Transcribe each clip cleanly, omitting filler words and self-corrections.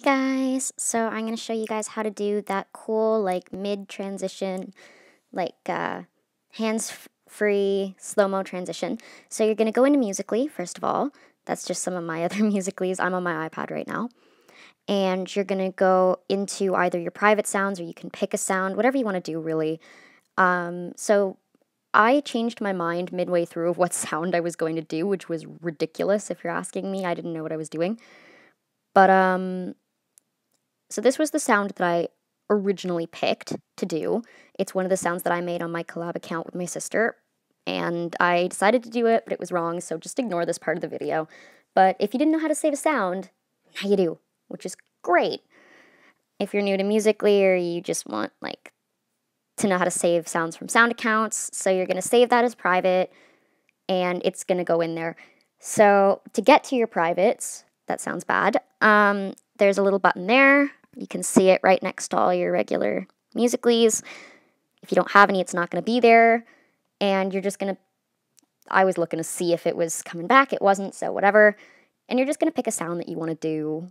Guys, so I'm going to show you guys how to do that cool like mid transition, like hands-free slow-mo transition. So you're going to go into Musical.ly first of all. That's just some of my other Musical.lys. I'm on my iPad right now. And you're going to go into either your private sounds, or you can pick a sound, whatever you want to do really. So I changed my mind midway through of what sound I was going to do, which was ridiculous if you're asking me. I didn't know what I was doing. But so this was the sound that I originally picked to do. It's one of the sounds that I made on my collab account with my sister, and I decided to do it, but it was wrong, so just ignore this part of the video. But if you didn't know how to save a sound, now you do, which is great. If you're new to Musical.ly, or you just want like to know how to save sounds from sound accounts, so you're going to save that as private, and it's going to go in there. So to get to your privates, that sounds bad, there's a little button there. You can see it right next to all your regular Musical.lys. If you don't have any, it's not going to be there. And you're just going to, I was looking to see if it was coming back. It wasn't, so whatever. And you're just going to pick a sound that you want to do.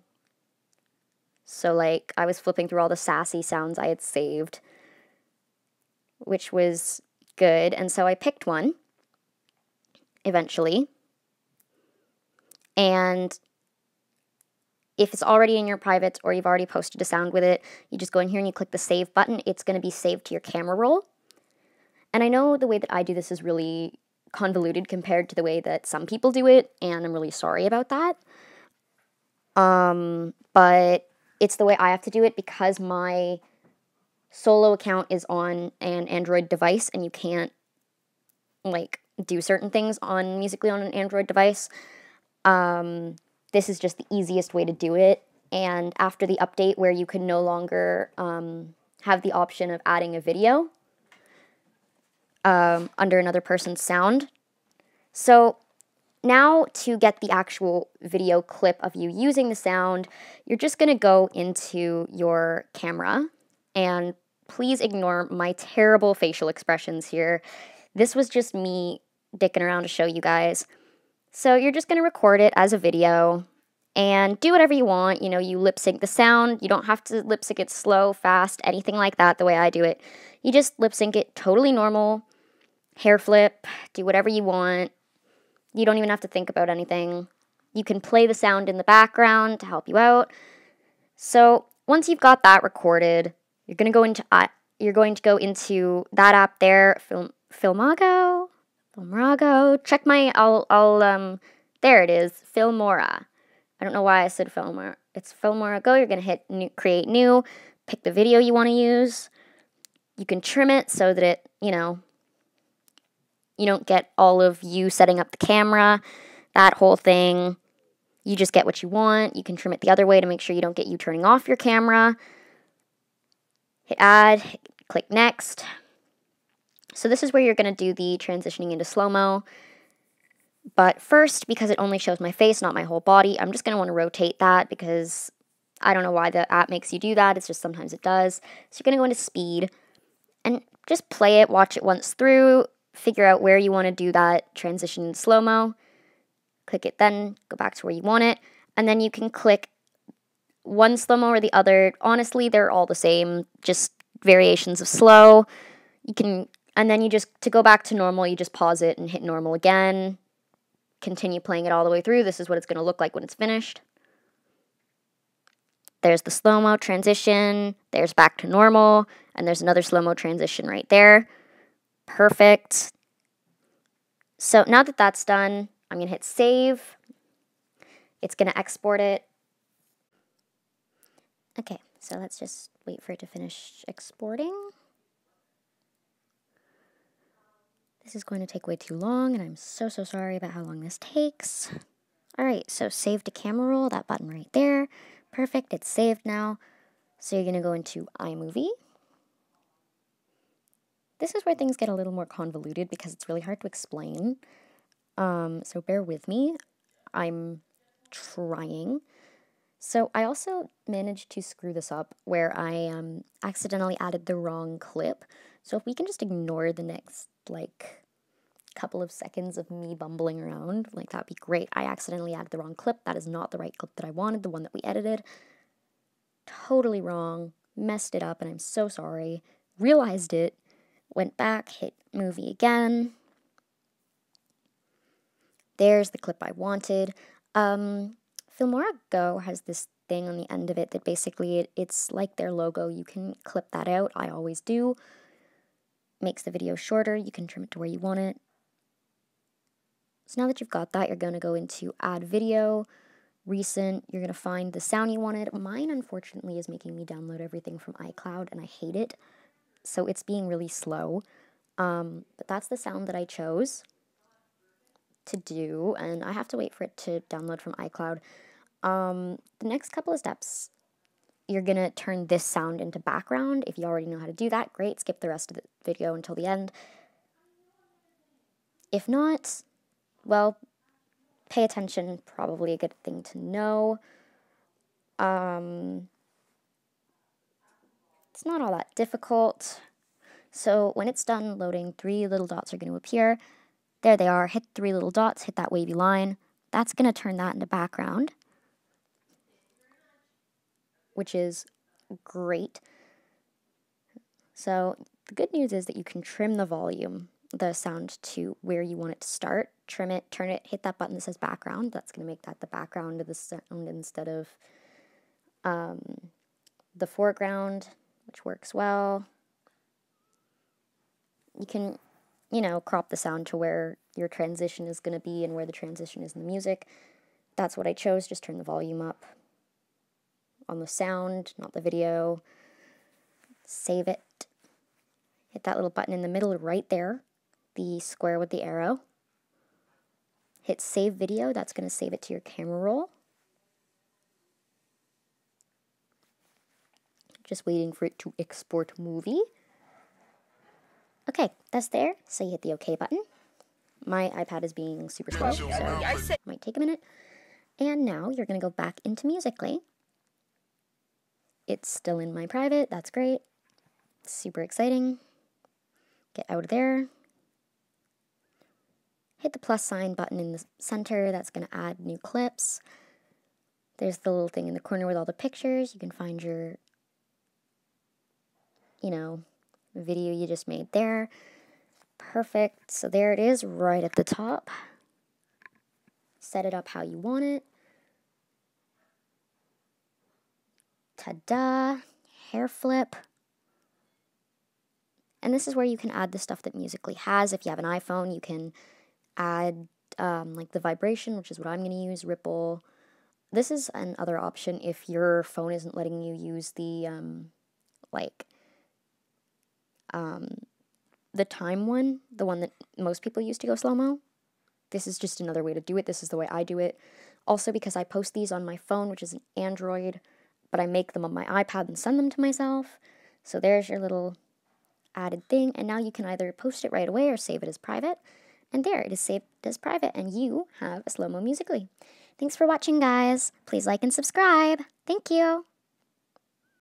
So like, I was flipping through all the sassy sounds I had saved, which was good. And so I picked one, eventually. And if it's already in your privates or you've already posted a sound with it, you just go in here and you click the save button. It's going to be saved to your camera roll. And I know the way that I do this is really convoluted compared to the way that some people do it, and I'm really sorry about that. But it's the way I have to do it because my solo account is on an Android device, and you can't like do certain things on Musical.ly on an Android device. This is just the easiest way to do it, and after the update where you can no longer have the option of adding a video under another person's sound. So now to get the actual video clip of you using the sound, you're just going to go into your camera, and please ignore my terrible facial expressions here. This was just me dicking around to show you guys. So you're just going to record it as a video and do whatever you want. You know, you lip sync the sound. You don't have to lip sync it slow, fast, anything like that the way I do it. You just lip sync it totally normal, hair flip, do whatever you want. You don't even have to think about anything. You can play the sound in the background to help you out. So once you've got that recorded, you're going to go into that app there, Filmago. Check my, there it is, Filmora. I don't know why I said Filmora. It's Filmora. Go, you're going to hit new, create new, pick the video you want to use. You can trim it so that it, you don't get all of you setting up the camera, that whole thing. You just get what you want. You can trim it the other way to make sure you don't get you turning off your camera. Hit add, click next. So this is where you're going to do the transitioning into slow-mo. But first, because it only shows my face, not my whole body, I'm just going to want to rotate that because I don't know why the app makes you do that. It's just sometimes it does. So you're going to go into speed and just play it, watch it once through, figure out where you want to do that transition in slow-mo. Click it then, go back to where you want it, and then you can click one slow-mo or the other. Honestly, they're all the same, just variations of slow. You can... And then you just, to go back to normal, you just pause it and hit normal again. Continue playing it all the way through. This is what it's going to look like when it's finished. There's the slow-mo transition. There's back to normal. And there's another slow-mo transition right there. Perfect. So now that that's done, I'm going to hit save. It's going to export it. Okay, so let's just wait for it to finish exporting. This is going to take way too long, and I'm so sorry about how long this takes. Alright, so save to camera roll, that button right there. Perfect, it's saved now. So you're going to go into iMovie. This is where things get a little more convoluted because it's really hard to explain. So bear with me. I'm trying. So I also managed to screw this up where I accidentally added the wrong clip. So if we can just ignore the next, like, couple of seconds of me bumbling around, like, that'd be great. I accidentally added the wrong clip. That is not the right clip that I wanted, the one that we edited. totally wrong, messed it up, and I'm so sorry. Realized it, went back, hit movie again. There's the clip I wanted. Filmora Go has this thing on the end of it that basically it's like their logo. You can clip that out. I always do. Makes the video shorter. You can trim it to where you want it. So now that you've got that, you're going to go into Add Video, Recent. You're going to find the sound you wanted. Mine, unfortunately, is making me download everything from iCloud, and I hate it. So it's being really slow. But that's the sound that I chose to do, and I have to wait for it to download from iCloud. The next couple of steps, you're going to turn this sound into background. If you already know how to do that, great. Skip the rest of the video until the end. If not, well, pay attention, probably a good thing to know. It's not all that difficult. So when it's done loading, 3 little dots are going to appear. There they are. Hit 3 little dots, hit that wavy line. That's going to turn that into background, which is great. So the good news is that you can trim the volume, the sound to where you want it to start. Trim it, turn it, hit that button that says background. That's going to make that the background of the sound instead of the foreground, which works well. You can, crop the sound to where your transition is going to be and where the transition is in the music. That's what I chose. Just turn the volume up on the sound, not the video. Save it. Hit that little button in the middle right there, the square with the arrow. Hit Save Video. That's going to save it to your camera roll. Just waiting for it to export movie. Okay, that's there. So you hit the OK button. My iPad is being super slow, so it might take a minute. And now you're going to go back into Musical.ly. It's still in my private. That's great. Super exciting. Get out of there. Hit the plus sign button in the center. That's going to add new clips. There's the little thing in the corner with all the pictures. You can find your, video you just made there. Perfect. So there it is right at the top. Set it up how you want it. Ta-da! Hair flip. And this is where you can add the stuff that Musical.ly has. If you have an iPhone, you can add like the vibration, which is what I'm going to use, ripple. This is another option if your phone isn't letting you use the the time one, the one that most people use to go slow-mo. This is just another way to do it. This is the way I do it. Also, because I post these on my phone, which is an Android, but I make them on my iPad and send them to myself. So there's your little added thing, and now you can either post it right away or save it as private. And there, it is saved as private, and you have a slow-mo Musical.ly. Thanks for watching, guys. Please like and subscribe. Thank you.